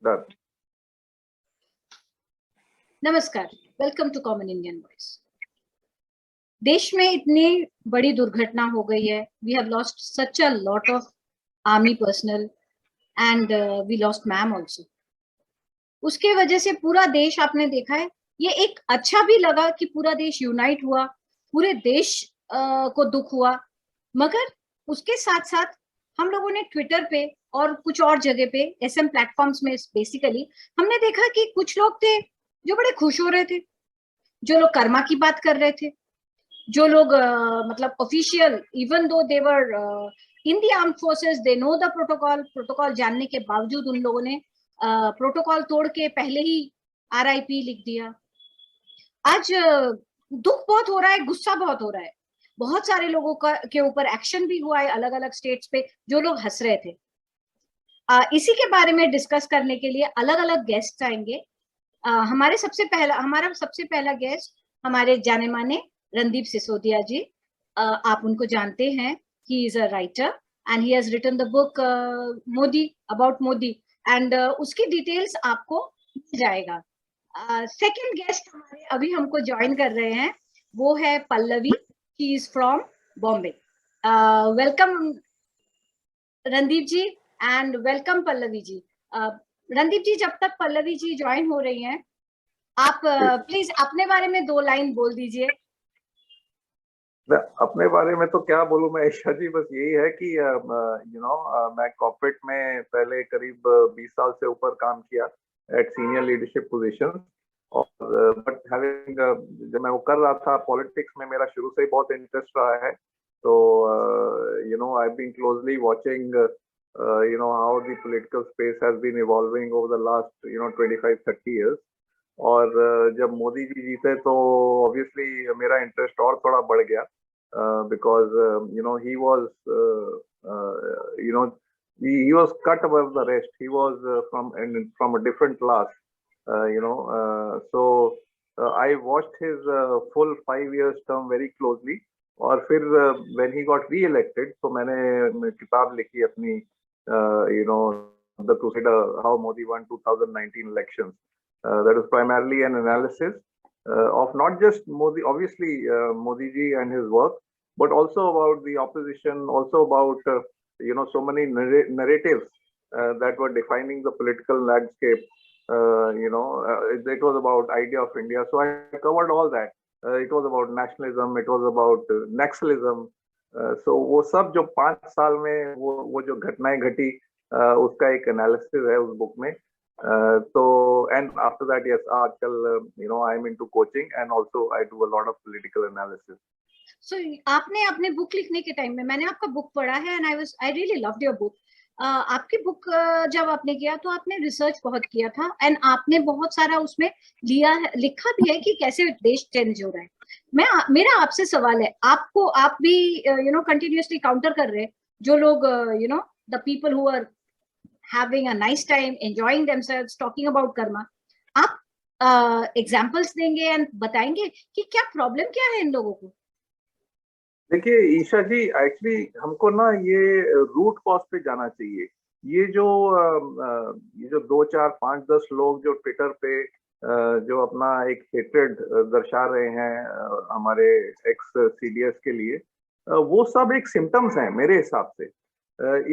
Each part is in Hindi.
Done. नमस्कार, welcome to common Indian voice. देश में इतनी बड़ी दुर्घटना हो गई है, we have lost such a lot of army personnel and we lost ma'am also. उसके वजह से पूरा देश, आपने देखा है, ये एक अच्छा भी लगा कि पूरा देश यूनाइट हुआ, पूरे देश को दुख हुआ, मगर उसके साथ साथ हम लोगों ने ट्विटर पे और कुछ और जगह पे एसएम प्लेटफॉर्म्स में बेसिकली हमने देखा कि कुछ लोग थे जो बड़े खुश हो रहे थे, जो लोग कर्मा की बात कर रहे थे, जो लोग मतलब official, even though they were in the armed forces, they know the protocol जानने के बावजूद उन लोगों ने प्रोटोकॉल तोड़ के पहले ही आरआईपी लिख दिया। आज दुख बहुत हो रहा है, गुस्सा बहुत हो रहा है, बहुत सारे लोगों का के ऊपर एक्शन भी हुआ है अलग अलग स्टेट्स पे, जो लोग हंस रहे थे। इसी के बारे में डिस्कस करने के लिए अलग अलग गेस्ट आएंगे। हमारा सबसे पहला गेस्ट हमारे जाने माने रणदीप सिसोदिया जी। आप उनको जानते हैं, he is a writer and he has written the book Modi, about Modi, and उसकी डिटेल्स आपको मिल जाएगा। सेकंड गेस्ट हमारे अभी हमको ज्वाइन कर रहे हैं, वो है Pallavi, she is from Bombay. Welcome Randeep ji and welcome Pallavi ji. Randeep ji, जब तक पल्लवी जी ज्वाइन हो रही हैं, आप प्लीज अपने बारे में 2 लाइन बोल दीजिए। अपने बारे में तो क्या बोलूं मैं ईशा जी, बस यही है कि मैं कॉर्पोरेट में पहले करीब 20 साल से ऊपर काम किया एट सीनियर लीडरशिप पोजीशन। और बट हैविंग जब मैं वो कर रहा था, पॉलिटिक्स में मेरा शुरू से ही बहुत इंटरेस्ट रहा है। तो I have been closely watching how the political space has been evolving over the last 25-30 years। और जब मोदी जी जीते तो ऑब्वियसली मेरा इंटरेस्ट और थोड़ा बढ़ गया, because he was he was cut above the rest. He was from a different class, so I watched his full 5 years term very closely. और फिर when he got re-elected, तो मैंने किताब लिखी अपनी, The Crusader, How Modi Won 2019 Elections. That is primarily an analysis of not just Modi, obviously Modi ji and his work, but also about the opposition, also about so many narratives that were defining the political landscape. It was about idea of India, so I covered all that. It was about nationalism, it was about naxalism. So वो सब जो 5 साल में वो जो घटनाएं घटी, उसका एक एनालिसिस है उस बुक में। So and after that, yes, आजकल I'm into coaching and also I do a lot of political analysis. So आपने अपने बुक लिखने के टाइम में, मैंने आपका बुक पढ़ा है and I really loved your book. आपकी बुक जब आपने किया तो आपने रिसर्च बहुत किया था एंड आपने बहुत सारा उसमें लिखा भी है कि कैसे देश चेंज हो रहा है। मेरा आपसे सवाल है, आप भी कंटिन्यूअसली काउंटर कर रहे हैं जो लोग the people who are having a nice time, enjoying themselves, talking about karma. आप एग्जांपल्स देंगे एंड बताएंगे कि क्या प्रॉब्लम क्या है इन लोगों को? देखिए ईशा जी, एक्चुअली हमको ना ये रूट कॉज पे जाना चाहिए। ये जो 2, 4, 5, 10 लोग जो ट्विटर पे जो अपना एक हेट्रेड दर्शा रहे हैं हमारे एक्स सीडीएस के लिए, वो सब एक सिम्टम्स हैं मेरे हिसाब से।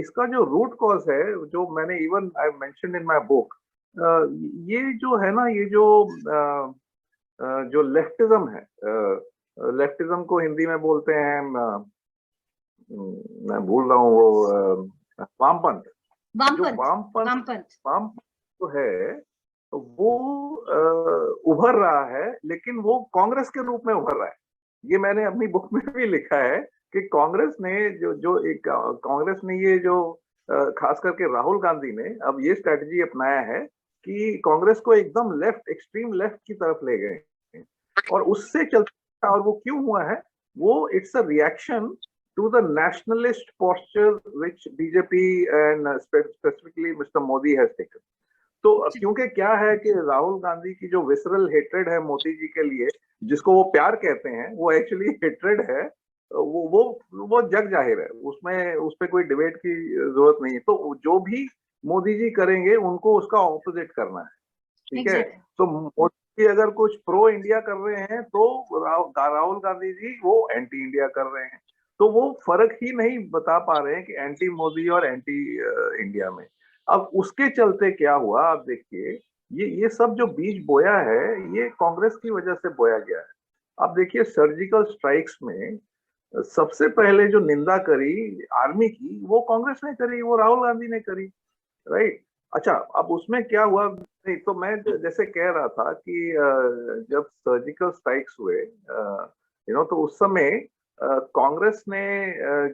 इसका जो रूट कॉज है, जो मैंने even I mentioned in my book, ये जो है ना, ये जो लेफ्टिज्म है, लेफ्टिज्म को हिंदी में बोलते हैं, मैं भूल रहा हूँ, वो वामपंथ। जो वामपंथ जो है वो उभर रहा है, लेकिन वो कांग्रेस के रूप में उभर रहा है। ये मैंने अपनी बुक में भी लिखा है कि कांग्रेस ने ये जो खास करके राहुल गांधी ने अब ये स्ट्रेटजी अपनाया है कि कांग्रेस को एकदम लेफ्ट, एक्सट्रीम लेफ्ट की तरफ ले गए। और उससे चलता, और वो क्यों हुआ है, वो it's a reaction to the nationalist posture which BJP and specifically Mr. Modi has taken. तो क्योंकि क्या है कि राहुल गांधी की जो विसरल हेट्रेड है मोदी जी के लिए, जिसको वो प्यार कहते हैं, वो एक्चुअली हेट्रेड है, वो जग जाहिर है, उसमें उस पर कोई डिबेट की जरूरत नहीं है। तो जो भी मोदी जी करेंगे उनको उसका ऑपोजिट करना है, ठीक है। Exactly. तो मोदी जी अगर कुछ प्रो इंडिया कर रहे हैं तो राहुल गांधी जी वो एंटी इंडिया कर रहे हैं। तो वो फर्क ही नहीं बता पा रहे हैं कि एंटी मोदी और एंटी इंडिया में। अब उसके चलते क्या हुआ, आप देखिए ये सब जो बीज बोया है ये कांग्रेस की वजह से बोया गया है। आप देखिए सर्जिकल स्ट्राइक्स में सबसे पहले जो निंदा करी आर्मी की वो कांग्रेस ने करी, वो राहुल गांधी ने करी, राइट। अच्छा, अब उसमें क्या हुआ, नहीं तो मैं जैसे कह रहा था कि जब सर्जिकल स्ट्राइक्स हुए तो उस समय कांग्रेस ने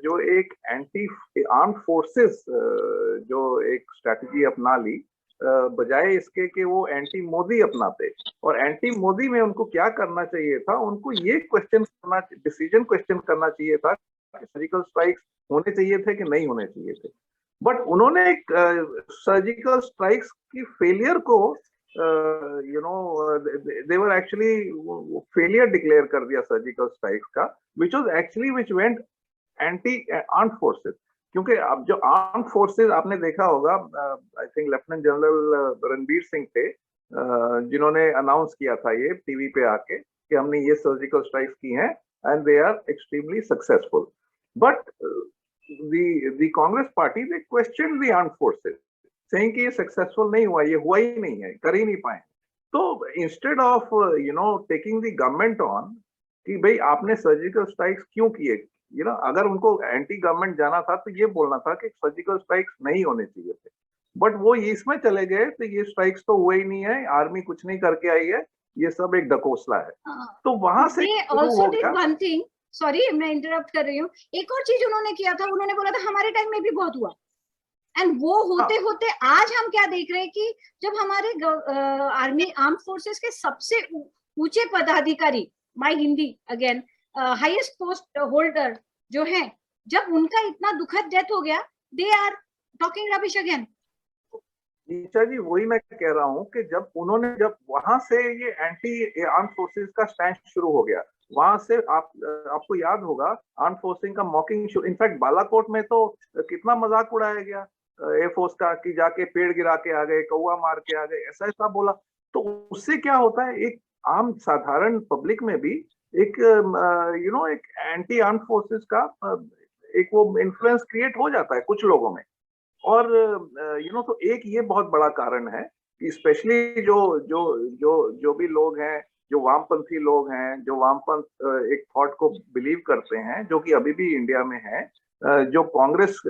जो एक एंटी आर्म फोर्सेस जो एक स्ट्रेटजी अपना ली, बजाय इसके कि वो एंटी मोदी अपनाते। और एंटी मोदी में उनको क्या करना चाहिए था, उनको ये क्वेश्चन करना, डिसीजन क्वेश्चन करना चाहिए था कि सर्जिकल स्ट्राइक्स होने चाहिए थे कि नहीं होने चाहिए थे। बट उन्होंने एक सर्जिकल स्ट्राइक्स की फेलियर को दे वर एक्चुअली फेलियर डिक्लेयर कर दिया सर्जिकल स्ट्राइक्स का, which went anti armed forces. क्योंकि अब जो आर्म्ड फोर्सेस आपने देखा होगा, I think lieutenant general Ranbir Singh थे जिन्होंने अनाउंस किया था ये टीवी पे आके कि हमने ये सर्जिकल स्ट्राइक्स की हैं and they are extremely successful. But the Congress party they questioned the armed forces, saying कि ये सक्सेसफुल नहीं हुआ, ये हुआ ही नहीं है, कर ही नहीं पाए। तो instead of taking the government on कि भाई आपने सर्जिकल स्ट्राइक्स क्यों किए, अगर उनको एंटी गवर्नमेंट जाना था तो ये बोलना था कि सर्जिकल स्ट्राइक्स नहीं होने चाहिए थे। बट वो इसमें चले गए तो ये स्ट्राइक्स तो हुए ही नहीं है, आर्मी कुछ नहीं करके आई है, ये सब एक ढकोसला है। तो वहां से शुरू हो गया। सॉरी मैं इंटरप्ट कर रही हूँ, एक और चीज उन्होंने किया था, उन्होंने बोला था हमारे टाइम में भी बहुत हुआ। एंड वो होते होते आज हम क्या देख रहे हैं कि जब हमारे आर्मी आर्म फोर्सेस के सबसे ऊंचे पदाधिकारी, my Hindi again, highest post holder जो है, जब उनका इतना दुखद डेथ हो गया, they are talking rubbish again. नीचा जी वही मैं कह रहा हूँ कि जब वहां से ये एंटी आर्म फोर्सेस का स्टैंड शुरू हो गया, वहां से आपको याद होगा आर्म फोर्सिंग का मॉकिंग शुरू, इनफैक्ट बालाकोट में तो कितना मजाक उड़ाया गया एयरफोर्स का कि जाके पेड़ गिरा के आ गए, कौवा मार के आ गए, ऐसा ऐसा बोला। तो उससे क्या होता है, एक आम साधारण पब्लिक में भी एक एक एंटी आर्म फोर्सेस का एक वो इन्फ्लुएंस क्रिएट हो जाता है कुछ लोगों में। और तो एक ये बहुत बड़ा कारण है कि स्पेशली जो जो जो जो भी लोग हैं, जो वामपंथी लोग हैं, जो वामपंथ एक थॉट को बिलीव करते हैं, जो कि अभी भी इंडिया में है, जो कांग्रेस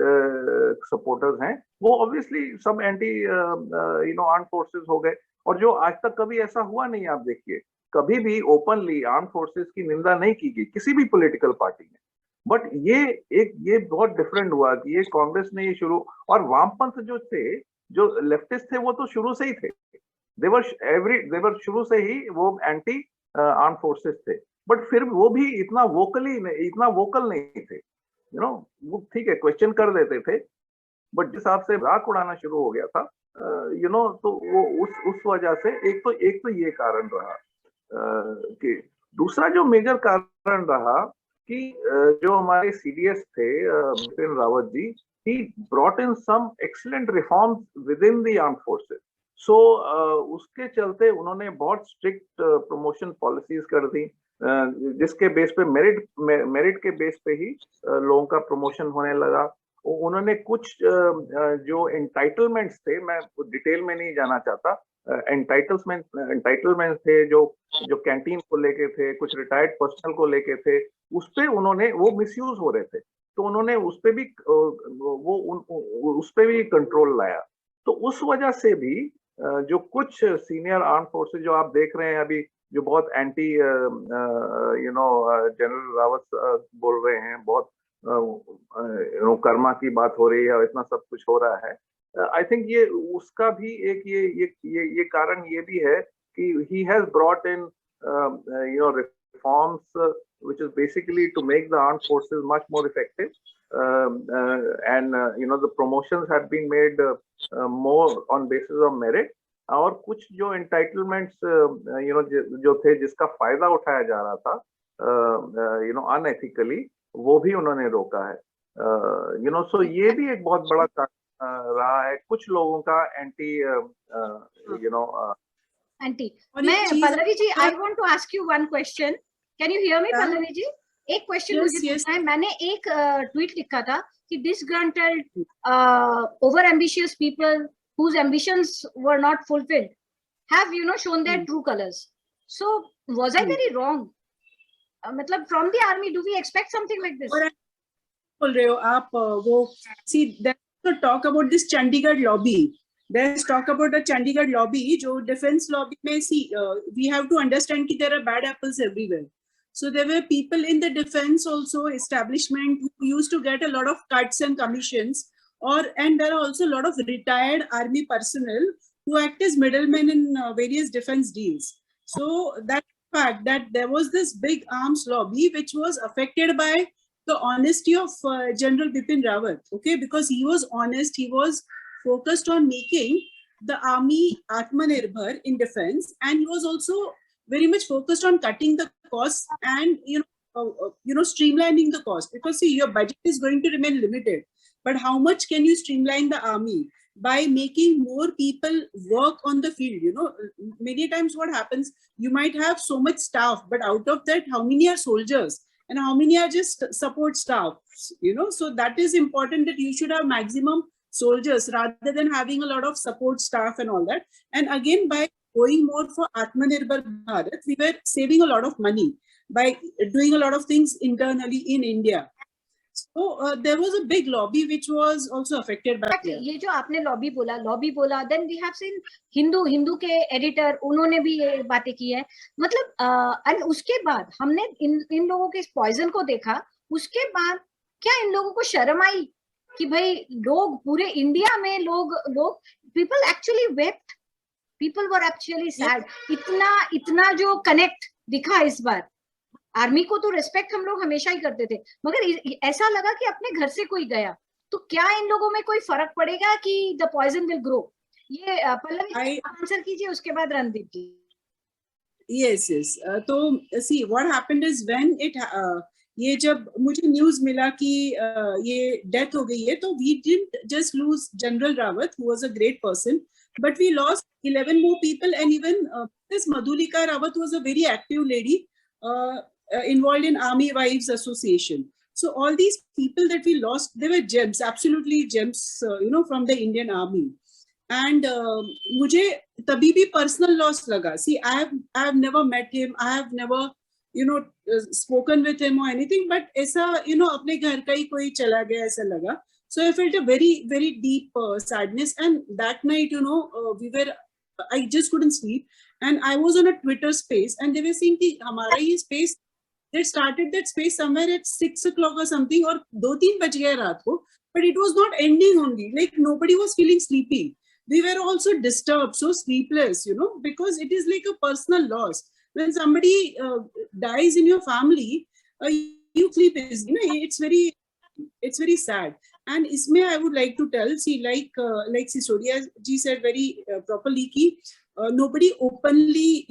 सपोर्टर्स हैं, वो ऑब्वियसली सब एंटी आर्म फोर्सेस हो गए। और जो आज तक कभी ऐसा हुआ नहीं, आप देखिए कभी भी ओपनली आर्म फोर्सेस की निंदा नहीं की गई किसी भी पॉलिटिकल पार्टी में। बट ये बहुत डिफरेंट हुआ कि ये कांग्रेस ने ये शुरू, और वामपंथ जो थे, जो लेफ्टिस्ट थे, वो तो शुरू से ही थे, देवर शुरू से ही वो एंटी आर्म फोर्सेस थे। बट फिर वो भी इतना वोकल नहीं थे, वो ठीक है क्वेश्चन कर देते थे, बट जिस हिसाब से राग उड़ाना शुरू हो गया था, तो वो उस वजह से एक तो ये कारण रहा कि दूसरा जो मेजर कारण रहा कि जो हमारे सीडीएस थे Bipin Rawat ji, he brought in some excellent reforms within the armed forces. So उसके चलते उन्होंने बहुत स्ट्रिक्ट प्रमोशन पॉलिसीज कर दी, जिसके बेस पे मेरिट के बेस पे ही लोगों का प्रमोशन होने लगा। उन्होंने कुछ जो एंटाइटलमेंट्स थे, मैं डिटेल में नहीं जाना चाहता, एंटाइटलमेंट थे जो कैंटीन को लेके थे, कुछ रिटायर्ड पर्सनल को लेके थे, उस पे उन्होंने, वो मिसयूज हो रहे थे, तो उन्होंने उस पे भी कंट्रोल लाया। तो उस वजह से भी जो कुछ सीनियर आर्म फोर्सेस जो आप देख रहे हैं अभी, जो बहुत एंटी जनरल रावत बोल रहे हैं, बहुत कर्मा की बात हो रही है और इतना सब कुछ हो रहा है, आई थिंक ये उसका भी एक ये कारण ये भी है कि he has brought in reforms which is basically to make the armed forces much more effective, and the promotions have been made more on basis of merit, और कुछ जो entitlements जो थे जिसका फायदा उठाया जा रहा था unethically, वो भी उन्होंने रोका है। सो ये भी एक बहुत बड़ा कारण रहा है कुछ लोगों का एंटी यू नो आंटी, और मैं एक चीज Pallavi ji, I want to ask you one question. Can you hear me Yeah. Pallavi ji? एक क्वेश्चन Yes, मुझे yes. पूछना है. मैंने एक ट्वीट लिखा था कि disgruntled over ambitious people whose ambitions were not fulfilled have shown their true colors. So was I very wrong? मतलब from the army do we expect something like this? और बोल रहे हो आप वो see there's talk about this Chandigarh lobby. There's talk about a Chandigarh lobby जो defense lobby में see we have to understand कि there are bad apples everywhere. So there were people in the defense also establishment who used to get a lot of cuts and commissions, and there are also a lot of retired army personnel who act as middlemen in various defense deals. So that fact that there was this big arms lobby which was affected by the honesty of General Bipin Rawat, okay, because he was honest, he was focused on making the army Atmanirbhar in defense, and he was also very much focused on cutting the costs and streamlining the cost, because see, your budget is going to remain limited, but how much can you streamline the army? By making more people work on the field. Many times what happens, you might have so much staff, but out of that, how many are soldiers and how many are just support staff? So that is important, that you should have maximum soldiers rather than having a lot of support staff and all that. And again, by going more for Atmanirbhar Bharat, we were saving a lot of money by doing a lot of things internally in India. So there was a big lobby which was also affected by Exactly. ये जो आपने लॉबी बोला, then we have seen Hindu के एडिटर, उन्होंने भी ये बातें की है. मतलब and उसके बाद हमने इन लोगों के इस पॉइजन को देखा. उसके बाद क्या इन लोगों को शर्म आई कि भाई लोग पूरे इंडिया में लोग people actually wept, people were actually sad. इतना जो कनेक्ट दिखा इस बार. आर्मी को तो रिस्पेक्ट हम लोग हमेशा ही करते थे, मगर ऐसा लगा कि अपने घर से कोई गया. तो क्या इन लोगों में कोई फर्क पड़ेगा कि द पॉइजन विल ग्रो? ये पल्लवी आंसर कीजिए, उसके बाद रणदीप जी. Yes. तो see what happened is when it ये जब मुझे न्यूज मिला कि ये डेथ हो गई है, तो we didn't just lose General Rawat, who was a great person, but we lost 11 more people, and even this Madhulika Rawat was a very active lady involved in Army Wives Association. So all these people that we lost, they were gems, absolutely gems, from the Indian Army. And मुझे तभी भी personal loss लगा. See, I have never met him, I have never spoken with him or anything, but ऐसा अपने घर का ही कोई चला गया ऐसा लगा. So I felt a very, very deep sadness, and that night I just couldn't sleep, and I was on a Twitter space, and they were saying कि हमारा ये space, they started that space somewhere at 6 o'clock or something, और 2-3 बज गए रात को, but it was not ending only, like nobody was feeling sleepy. We were also disturbed, so sleepless, because it is like a personal loss. When somebody dies in your family, you sleep is, it's very sad. And isme I would like to tell, see, like Sisodia ji said very properly, ki nobody openly,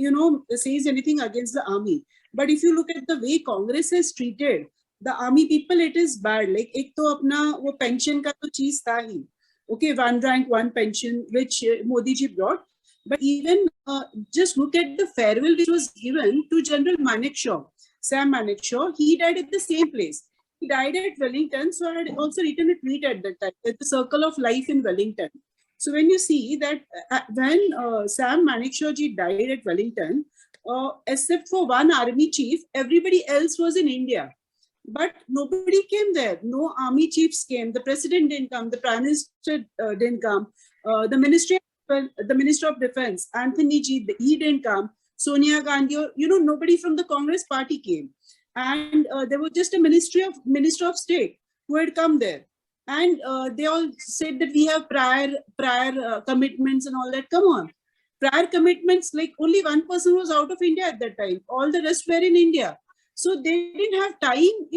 says anything against the army. But if you look at the way Congress has treated the army people, it is bad. Like ek to apna wo pension ka to cheez tha hi. Okay, 1 rank, 1 pension, which Modi ji brought. But even just look at the farewell which was given to General Manekshaw, Sam Manekshaw. He died at the same place. He died at Wellington. So I had also written a tweet at that time, at the Circle of Life in Wellington. So when you see that when Sam Manekshaw ji died at Wellington, except for one army chief, everybody else was in India. But nobody came there. No army chiefs came. The president didn't come. The prime minister didn't come. The Minister of Defense, Anthony G, he didn't come. Sonia Gandhi, nobody from the Congress party came. And there was just a Minister of State who had come there. And they all said that we have prior commitments and all that. Come on. Prior commitments, like only one person was out of India at that time. All the rest were in India. So they didn't have time,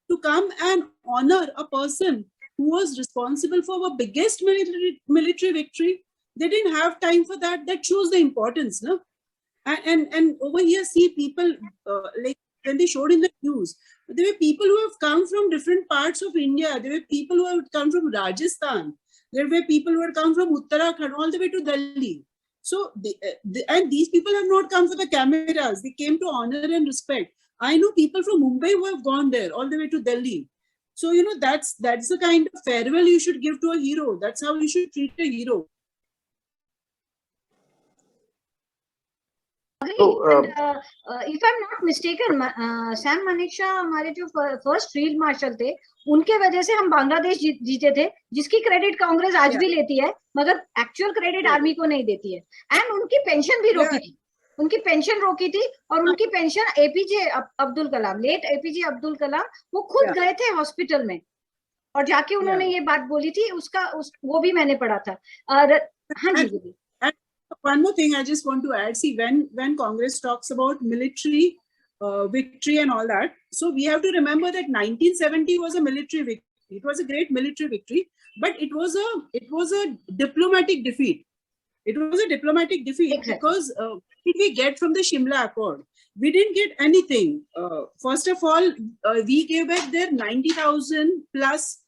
to come and honor a person who was responsible for our biggest military victory. They didn't have time for that. That shows the importance, no? And over here, see people like when they showed in the news, There were people who have come from different parts of India. There were people who have come from Rajasthan. There were people who had come from Uttarakhand all the way to Delhi. So, and these people have not come for the cameras. They came to honor and respect. I know people from Mumbai who have gone there all the way to Delhi. So, you know, that's the kind of farewell you should give to a hero. That's how you should treat a hero. So, if I'm not mistaken, Sam Manekshaw हमारे जो फर्स्ट फील्ड मार्शल थे, उनके वजह से हम बांग्लादेश जीते थे, जिसकी क्रेडिट कांग्रेस आज भी लेती है, मगर एक्चुअल क्रेडिट आर्मी को नहीं देती है. एंड उनकी पेंशन भी रोकी थी, उनकी पेंशन रोकी थी, और उनकी pension APJ Abdul Kalam, late APJ Abdul Kalam, वो खुद गए थे हॉस्पिटल में और जाके उन्होंने ये बात बोली थी. वो भी मैंने पढ़ा था. हाँ जी दीदी. One more thing I just want to add. See, when Congress talks about military victory and all that, so we have to remember that 1970 was a military victory. It was a great military victory, but it was a diplomatic defeat. It was a diplomatic defeat. Exactly. Because what did we get from the Shimla Accord? We didn't get anything. First of all, we gave back their 90,000 plus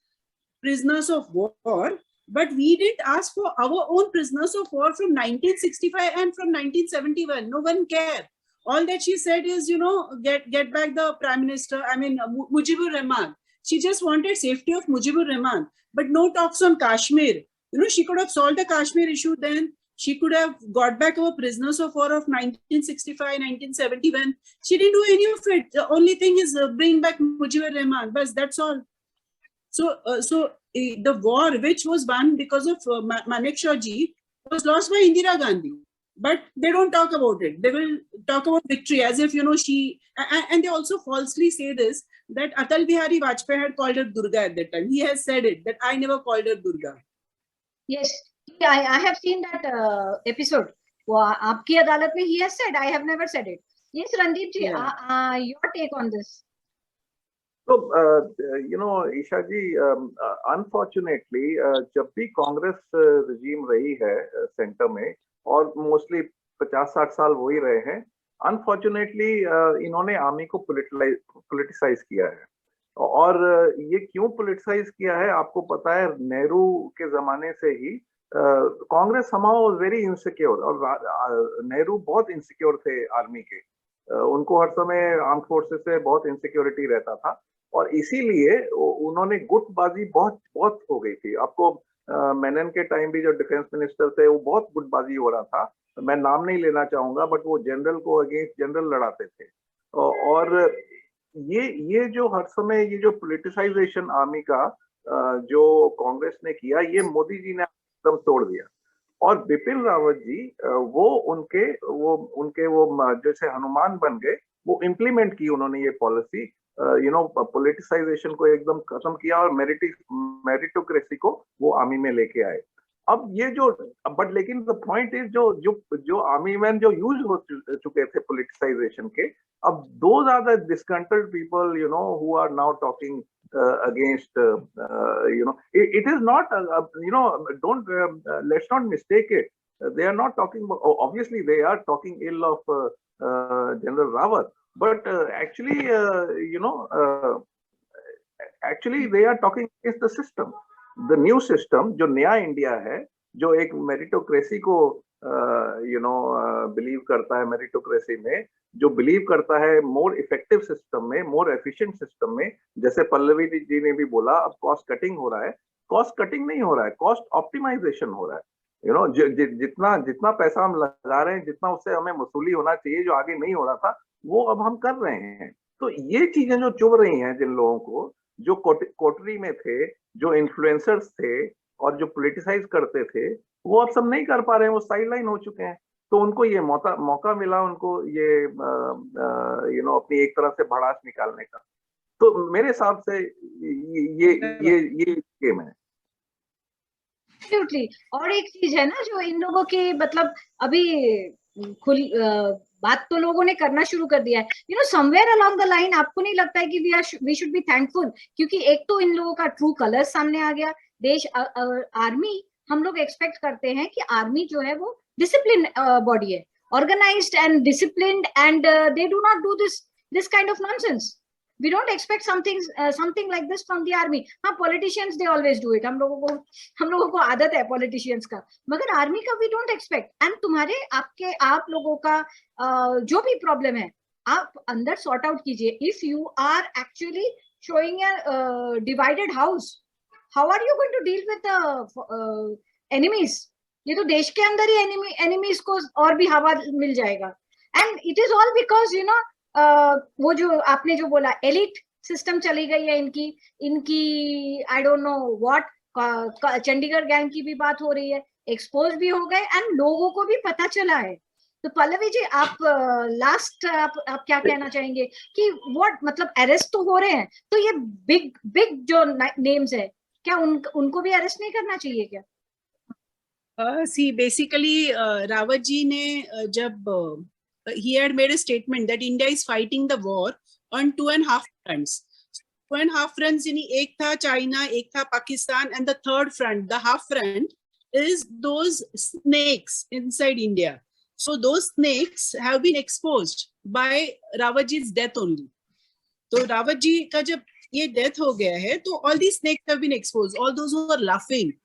prisoners of war. But we didn't ask for our own prisoners of war from 1965 and from 1971. No one cared. All that she said is, you know, get back the Prime Minister, I mean, Mujibur Rahman. She just wanted safety of Mujibur Rahman, but no talks on Kashmir. You know, she could have solved the Kashmir issue then. She could have got back our prisoners of war of 1965, 1971. She didn't do any of it. The only thing is bring back Mujibur Rahman. But that's all. So the war, which was won because of Manekshaw ji, was lost by Indira Gandhi. But they don't talk about it. They will talk about victory as if, you know, and they also falsely say this, that Atal Bihari Vajpayee had called her Durga at that time. He has said it, that I never called her Durga. Yes, I have seen that episode. Aapki Adalat mein he has said, I have never said it. Yes, Randeep ji, your take on this? So, you know, Isha ji, unfortunately, जब भी कांग्रेस regime रही है सेंटर में, और मोस्टली 50-60 साल वो ही रहे हैं, अनफॉर्चुनेटली इन्होंने आर्मी को पोलिटिसाइज किया है. और ये क्यों पोलिटिसाइज किया है आपको पता है, नेहरू के जमाने से ही कांग्रेस समाओ वाज वेरी इनसिक्योर, और नेहरू बहुत इनसिक्योर थे आर्मी के. उनको हर समय आर्म फोर्सेस से बहुत इनसिक्योरिटी रहता था, और इसीलिए उन्होंने गुटबाजी बहुत हो गई थी. आपको मेनन के टाइम भी जो डिफेंस मिनिस्टर थे, वो बहुत गुटबाजी हो रहा था. मैं नाम नहीं लेना चाहूंगा, बट वो जनरल को अगेंस्ट जनरल लड़ाते थे. और ये जो हर समय ये जो पोलिटिसाइजेशन आर्मी का जो कांग्रेस ने किया, ये मोदी जी ने एकदम तोड़ दिया. और बिपिन रावत जी वो उनके जैसे हनुमान बन गए, वो इम्प्लीमेंट की उन्होंने ये पॉलिसी, यू नो, पोलिटिसाइजेशन को एकदम खत्म किया, और मेरिटोक्रेसी को वो आर्मी में लेके आए. अब ये जो बट लेकिन द पॉइंट इज जो आर्मी मैन जो यूज हो चुके थे पोलिटिसाइजेशन के, अब those are the discontent people, you know, who are now talking against, you know, it is not, you know, don't let's not mistake it. They are not talking about, obviously they are talking ill of General Rawat, but actually, you know, actually they are talking against the system, the new system, जो नया इंडिया है, जो एक मेरिटोक्रेसी को यू नो बिलीव करता है, मेरिटोक्रेसी में जो बिलीव करता है, मोर इफेक्टिव सिस्टम में, मोर एफिशिएंट सिस्टम में. जैसे पल्लवी जी ने भी बोला, अब कॉस्ट कटिंग हो रहा है. कॉस्ट कटिंग नहीं हो रहा है, कॉस्ट ऑप्टिमाइजेशन हो रहा है. यू नो, जितना पैसा हम लगा रहे हैं, जितना उससे हमें वसूली होना चाहिए, जो आगे नहीं हो रहा था, वो अब हम कर रहे हैं. तो ये चीजें जो चुभ रही हैं जिन लोगों को, जो कोटरी में थे, जो इन्फ्लुएंसर्स थे और जो पॉलिटिसाइज करते थे, वो अब सब नहीं कर पा रहे हैं, वो साइडलाइन हो चुके हैं. तो उनको ये मौका मिला, उनको ये यू नो अपनी एक तरह से भड़ास निकालने का. तो मेरे हिसाब से ये गेम है. एब्सोल्युटली. और एक चीज है ना, जो इन लोगों की मतलब अभी बात तो लोगों ने करना शुरू कर दिया है. You know, somewhere along the line आपको नहीं लगता है कि वी शुड बी थैंकफुल, क्योंकि एक तो इन लोगों का ट्रू कलर सामने आ गया. देश आर्मी, हम लोग एक्सपेक्ट करते हैं कि आर्मी जो है वो डिसिप्लिन बॉडी है, organised and disciplined, and they do not do this kind of nonsense. We don't expect something like this from the army. हाँ, politicians they always do it. हम लोगों को आदत है politicians का, मगर army का we don't expect. And आप लोगों का जो भी problem है, आप अंदर sort out कीजिए. If you are actually showing a divided house, how are you going to deal with the enemies? ये तो देश के अंदर ही enemies को और भी हवा मिल जाएगा. And it is all because वो जो आपने जो बोला elite system चली गई है इनकी I don't know what, Chandigarh gang की भी बात हो रही है, expose भी हो गए and लोगों को भी पता चला है. तो पल्लवी जी, आप लास्ट आप क्या कहना चाहेंगे कि what, मतलब अरेस्ट तो हो रहे हैं, तो ये बिग जो नेम्स है, क्या उनको भी अरेस्ट नहीं करना चाहिए क्या? See, basically, Rawat ji ne jab he had made a statement that India is fighting the war on 2.5 fronts. 2.5 fronts in ek tha China, ek tha Pakistan, and the third front, the half front, is those snakes inside India. So those snakes have been exposed by Rawat ji's death only. So Rawat ji ka jab ye death ho gaya hai, to all these snakes have been exposed. All those who are laughing,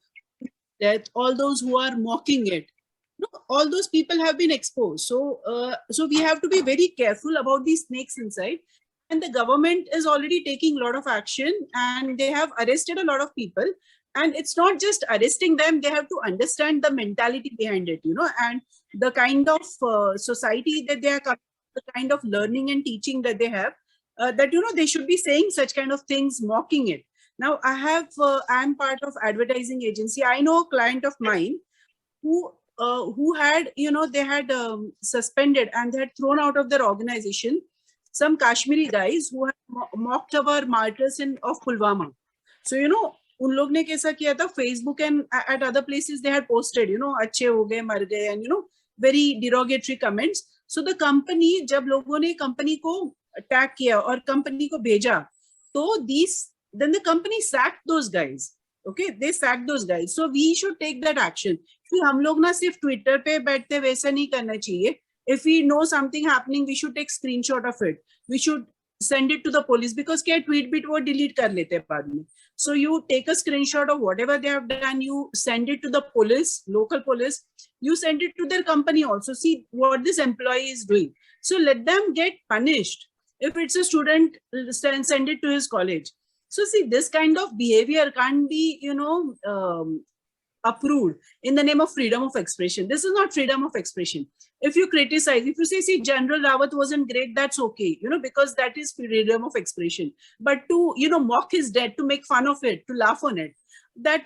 that all those who are mocking it, no, all those people have been exposed. So we have to be very careful about these snakes inside. And the government is already taking a lot of action, and they have arrested a lot of people. And it's not just arresting them, they have to understand the mentality behind it, and the kind of society that they are, the kind of learning and teaching that they have, that, they should be saying such kind of things, mocking it. Now, I'm part of advertising agency. I know a client of mine who had, they had suspended and they had thrown out of their organization some Kashmiri guys who had mocked our martyrs of Pulwama. So, उन लोग ने कैसा किया था, Facebook and at other places they had posted, अच्छे हो गए, मर गए, and very derogatory comments. So the company, जब लोगों ने company को attack किया और company को भेजा, तो then the company sacked those guys. Okay, they sacked those guys. So we should take that action. कि हम लोग ना सिर्फ Twitter पे बैठते वैसा नहीं करना चाहिए. If we know something happening, we should take screenshot of it. We should send it to the police, because क्या tweet bit वो delete कर लेते हैं बाद में. So you take a screenshot of whatever they have done, you send it to the police, local police, you send it to their company also. See what this employee is doing. So let them get punished. If it's a student, send it to his college. So see, this kind of behavior can't be, approved in the name of freedom of expression. This is not freedom of expression. If you criticize, if you say, see, General Rawat wasn't great, that's okay, because that is freedom of expression. But to, mock his death, to make fun of it, to laugh on it, that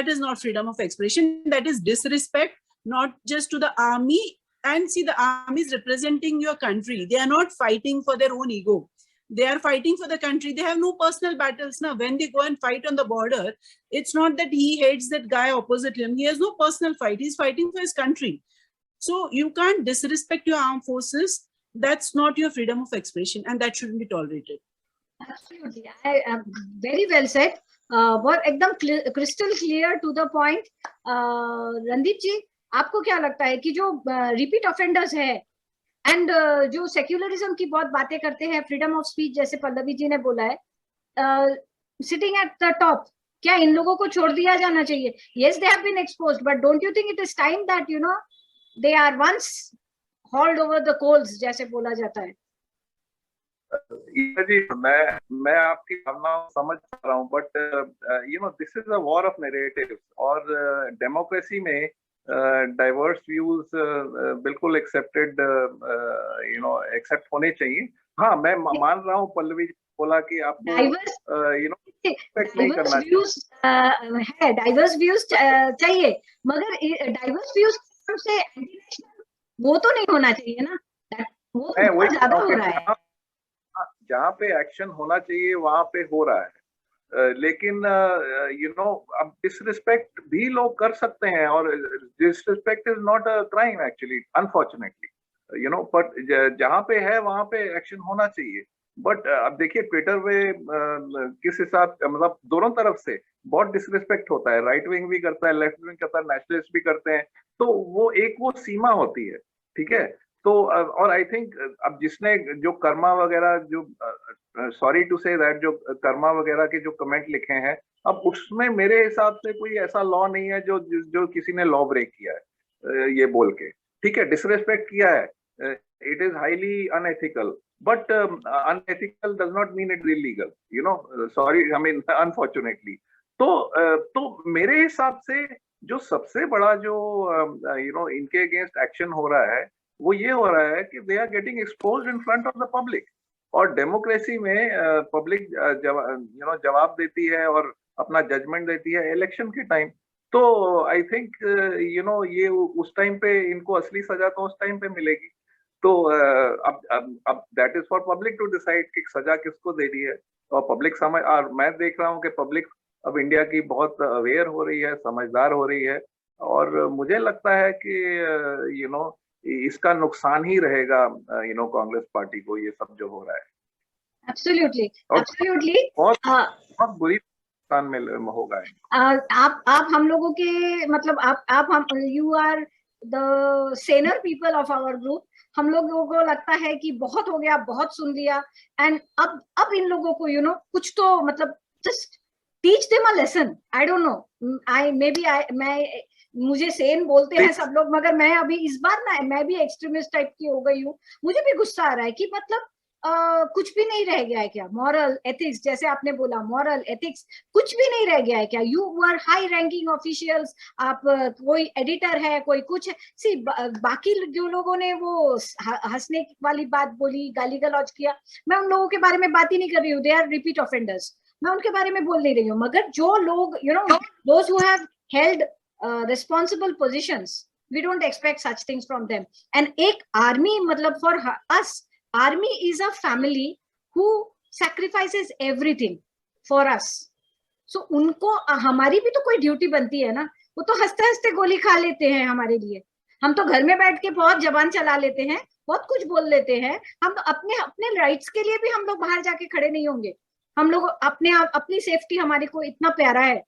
is not freedom of expression. That is disrespect, not just to the army. And see, the army is representing your country. They are not fighting for their own ego. They are fighting for the country. They have no personal battles now. When they go and fight on the border, it's not that he hates that guy opposite him. He has no personal fight. He's fighting for his country. So you can't disrespect your armed forces. That's not your freedom of expression, and that shouldn't be tolerated. Absolutely. Very well said. बहुत एकदम crystal clear to the point. Randeep जी, आपको क्या लगता है कि जो repeat offenders है, एंड जो सेक्युलरिज्म की बहुत बातें करते हैं, फ्रीडम ऑफ स्पीच जैसे पल्लवी जी ने बोला है, सिटिंग एट द टॉप, क्या इन लोगों को छोड़ दिया जाना चाहिए? Yes, they have been exposed, but don't you think it is time that they are once hauled over the coals, जैसे बोला जाता है? जी, मैं आपकी भावना समझ पा रहा हूँ, but this is a war of narratives, और डेमोक्रेसी में डाइवर्स व्यूज बिल्कुल एक्सेप्टेड एक्सेप्ट होने चाहिए. हाँ, मैं मान रहा हूँ पल्लवी जी बोला कि आपको डाइवर्स व्यूज चाहिए, मगर डाइवर्स व्यूज से वो तो नहीं होना चाहिए ना, वो ज्यादा हो रहा है. जहाँ पे एक्शन होना चाहिए वहां पे हो रहा है, लेकिन अब डिसरिस्पेक्ट भी लोग कर सकते हैं, और disrespect is not a crime actually, unfortunately, but जहाँ पे है वहां पे एक्शन होना चाहिए. बट अब देखिए ट्विटर पे किस हिसाब, मतलब दोनों तरफ से बहुत डिसरिस्पेक्ट होता है, राइट विंग भी करता है, लेफ्ट विंग करता है, नेशनलिस्ट भी करते हैं, तो वो सीमा होती है, ठीक है. तो और आई थिंक अब जिसने जो कर्मा वगैरह जो सॉरी टू से दैट जो कर्मा वगैरह के जो कमेंट लिखे हैं, अब उसमें मेरे हिसाब से कोई ऐसा लॉ नहीं है जो जो किसी ने लॉ ब्रेक किया है ये बोल के। ठीक है, डिसरेस्पेक्ट किया है, it is highly unethical, but unethical does not mean it illegal, you know, sorry, I mean unfortunately. तो मेरे हिसाब से जो सबसे बड़ा जो यू नो इनके अगेंस्ट एक्शन हो रहा है वो ये हो रहा है कि they are getting exposed in front of the public. और डेमोक्रेसी में पब्लिक यू नो जवाब देती है और अपना जजमेंट देती है इलेक्शन के टाइम। तो आई थिंक यू नो ये उस टाइम पे इनको असली सजा तो उस टाइम पे मिलेगी। तो अब that is for public to decide कि सजा किसको दे रही है। और पब्लिक समझ, और मैं देख रहा हूँ कि पब्लिक अब इंडिया की बहुत अवेयर हो रही है, समझदार हो रही है। और मुझे लगता है कि यू नो इसका नुकसान ही रहेगा यू नो कांग्रेस पार्टी को, ये सब जो हो रहा है। एब्सोल्युटली, और एब्सोल्युटली। बहुत बुरी नुकसान में होगा। आप हम लोगों के मतलब आप हम you are the senior people of our group. हम लोगों को लगता है कि बहुत हो गया, बहुत सुन लिया, एंड अब इन लोगों को यू नो कुछ तो मतलब just teach them a lesson. I don't know, I may be मैं मुझे सेन बोलते हैं सब लोग, मगर मैं अभी इस बार ना मैं भी एक्सट्रीमिस्ट टाइप की हो गई हूँ। मुझे भी गुस्सा आ रहा है कि मतलब कुछ भी नहीं रह गया है क्या? मॉरल एथिक्स, जैसे आपने बोला, मॉरल एथिक्स कुछ भी नहीं रह गया है क्या? You are high ranking officials, आप कोई एडिटर है, कोई कुछ है। सी बाकी जो लोगों ने वो हंसने वाली बात बोली, गाली गलौज किया, मैं उन लोगों के बारे में बात ही नहीं कर रही हूँ। दे आर रिपीट ऑफेंडर्स, मैं उनके बारे में बोल नहीं रही हूँ। मगर जो लोग you know those who have held responsible positions, we don't expect such things from them. And एक आर्मी मतलब for us, army is a family who sacrifices everything for us. So उनको हमारी भी तो कोई ड्यूटी बनती है ना। वो तो हंसते हंसते गोली खा लेते हैं हमारे लिए। हम तो घर में बैठ के बहुत जबान चला लेते हैं, बहुत कुछ बोल लेते हैं। हम तो अपने अपने राइट्स के लिए भी हम लोग बाहर जाके खड़े नहीं होंगे। हम लोग अपने अपनी सेफ्टी हमारे को इतना प्यारा है।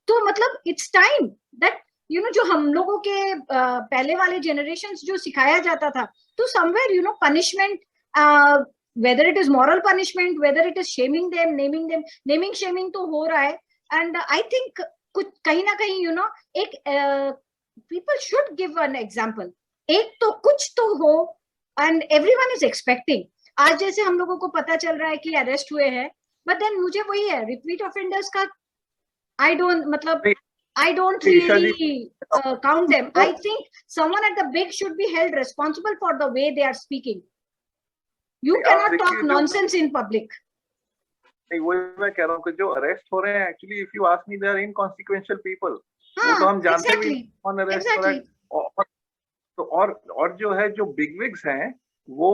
तो मतलब it's time that you know जो हम लोगों के पहले वाले जनरेशंस जो सिखाया जाता था, तो somewhere you know punishment, whether it is moral punishment, whether it is shaming them, naming shaming तो हो रहा है। and I think कुछ कहीं ना कहीं you know एक people should give an example, एक तो कुछ तो हो, and everyone is expecting। आज जैसे हम लोगों को पता चल रहा है कि अरेस्ट हुए हैं, but then मुझे वही है रिपीट ऑफेंडर्स का I don't मतलब I don't really count them। I think someone at the big should be held responsible for the way they are speaking। You cannot talk nonsense in public। नहीं, वही मैं कह रहा हूँ कि जो अरेस्ट हो रहे हैं actually if you ask me they are inconsequential people. वो तो हम जानते भी कौन अरेस्ट हो रहा है। तो और जो है जो बिगविग्स हैं वो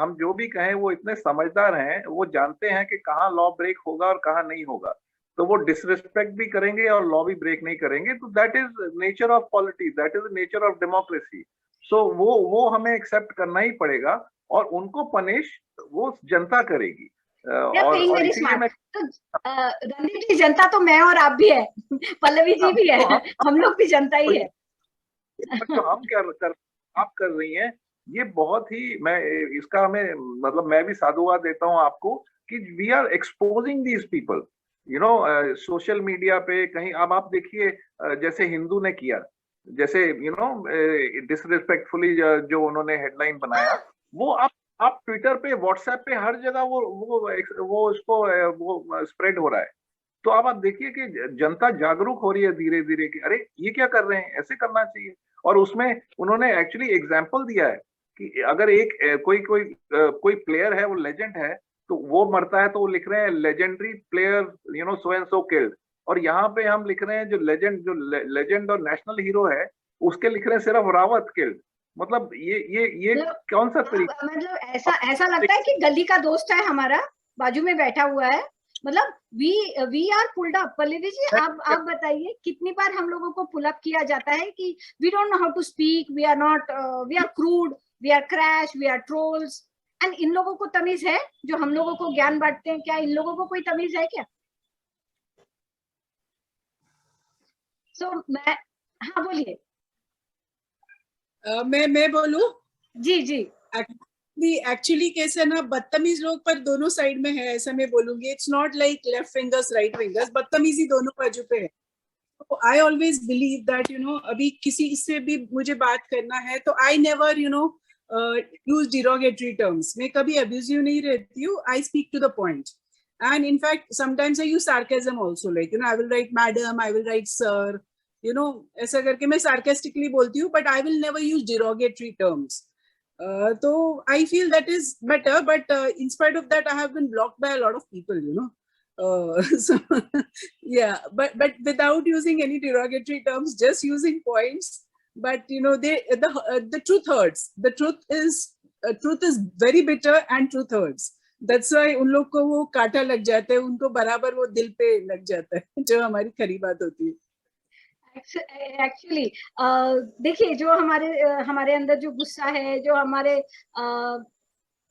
हम जो भी कहें वो इतने समझदार हैं, वो जानते हैं कि कहाँ लॉ ब्रेक होगा और कहाँ नहीं होगा। तो वो डिसरिस्पेक्ट भी करेंगे और लॉ भी ब्रेक नहीं करेंगे। तो that is nature of politics, that is nature of democracy. So वो हमें एक्सेप्ट करना ही पड़ेगा और उनको पनिश वो जनता करेगी। और इसीलिए मैं रणदीप जी, जनता तो मैं और आप भी है, पल्लवी जी भी है, हम लोग भी जनता ही है। तो हम आप कर रही हैं ये बहुत ही, मैं इसका हमें मतलब मैं भी साधुवाद देता हूं आपको कि we are exposing these people you know social media पे कहीं। अब आप देखिए जैसे हिंदू ने किया, जैसे यू नो डिसरिस्पेक्टफुली जो उन्होंने हेडलाइन बनाया, वो आप ट्विटर पे, व्हाट्सएप पे, हर जगह वो उसको वो स्प्रेड हो रहा है। तो अब आप देखिए कि जनता जागरूक हो रही है धीरे धीरे कि अरे ये क्या कर रहे हैं, ऐसे करना चाहिए। और उसमें उन्होंने एक्चुअली एग्जाम्पल दिया है कि अगर एक कोई प्लेयर है, वो लेजेंड है, तो वो मरता है तो वो लिख रहे हैं legendary player you know so and so killed. और यहाँ पे हम लिख रहे हैं जो लेजेंड और नेशनल हीरो है उसके लिख रहे हैं सिर्फ रावत किल्ड। मतलब ये कौन सा तरीका? मतलब ऐसा लगता है कि गली का दोस्त है हमारा, बाजू में बैठा हुआ है। मतलब we are pulled up. Pallavi ji, आप बताइए कितनी बार हम लोगों को पुल अप किया जाता है कि we don't know how to speak, we are not, we are crude, we are crass, we are trolls. And इन लोगों को तमीज है जो हम लोगों को ज्ञान बांटते हैं? क्या इन लोगों को कोई तमीज है क्या? मैं हाँ बोलिए। मैं बोलूं? जी जी एक्चुअली कैसे ना, बदतमीज लोग पर दोनों साइड में है, ऐसा मैं बोलूंगी. It's not like left fingers right fingers, बदतमीजी दोनों बाजू पे है. आई ऑलवेज बिलीव दैट अभी किसी से भी मुझे बात करना है तो I never use derogatory terms. मैं कभी अब्यूजिव नहीं रहती हूँ. I speak to the point. And in fact, sometimes I use sarcasm also. Like, I will write madam, I will write sir. ऐसा करके मैं sarcastically बोलती हूँ, but I will never use derogatory terms. So I feel that is better, but in spite of that, I have been blocked by a lot of people. So yeah, but without using any derogatory terms, just using points. But the truth hurts. The truth is very bitter, and truth hurts. That's why उन लोग को वो कांटा लग जाता है, उनको बराबर वो दिल पे लग जाता है, जो हमारी खरी बात होती है. एक्चुअली देखिए, जो हमारे अंदर जो गुस्सा है, जो हमारे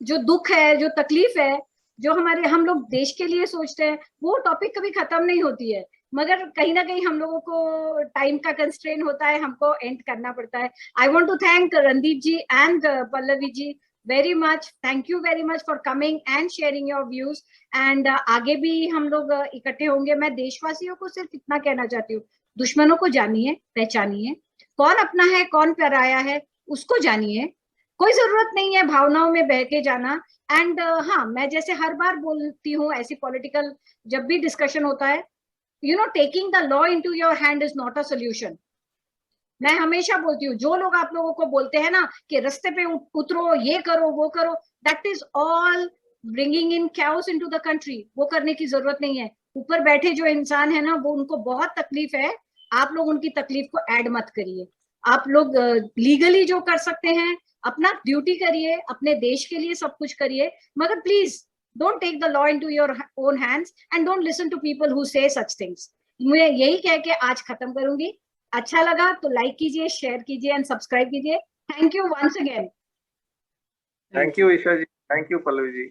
जो दुख है, जो तकलीफ है, जो हम लोग देश के लिए सोचते हैं, वो टॉपिक कभी खत्म नहीं होती है. मगर कहीं ना कहीं हम लोगों को टाइम का कंस्ट्रेन होता है, हमको एंड करना पड़ता है. I want to thank Randeep ji and Pallavi ji very much. Thank you very much for coming and sharing your views. And आगे भी हम लोग इकट्ठे होंगे. मैं देशवासियों को सिर्फ इतना कहना चाहती हूँ, दुश्मनों को जानिए, पहचानिए. कौन अपना है, कौन पराया है, उसको जानिए. कोई जरूरत नहीं है भावनाओं में बह के जाना. एंड हाँ, मैं जैसे हर बार बोलती हूँ, ऐसी पॉलिटिकल जब भी डिस्कशन होता है, taking the law into your hand is not a solution. मैं हमेशा बोलती हूँ, जो लोग आप लोगों को बोलते हैं ना कि रास्ते पे उतरो, ये करो, वो करो, that is all bringing in chaos into the country. वो करने की जरूरत नहीं है. ऊपर बैठे जो इंसान है ना, वो उनको बहुत तकलीफ है. आप लोग उनकी तकलीफ को ऐड मत करिए. आप लोग लीगली जो कर सकते हैं, अपना ड्यूटी करिए, अपने देश के लिए सब कुछ करिए. मगर please don't take the law into your own hands and don't listen to people who say such things. मैं यही कह के आज खत्म करूंगी. अच्छा लगा तो लाइक कीजिए, शेयर कीजिए एंड सब्सक्राइब कीजिए. Thank you once again. Thank you, Isha ji. Thank you, Pallavi ji.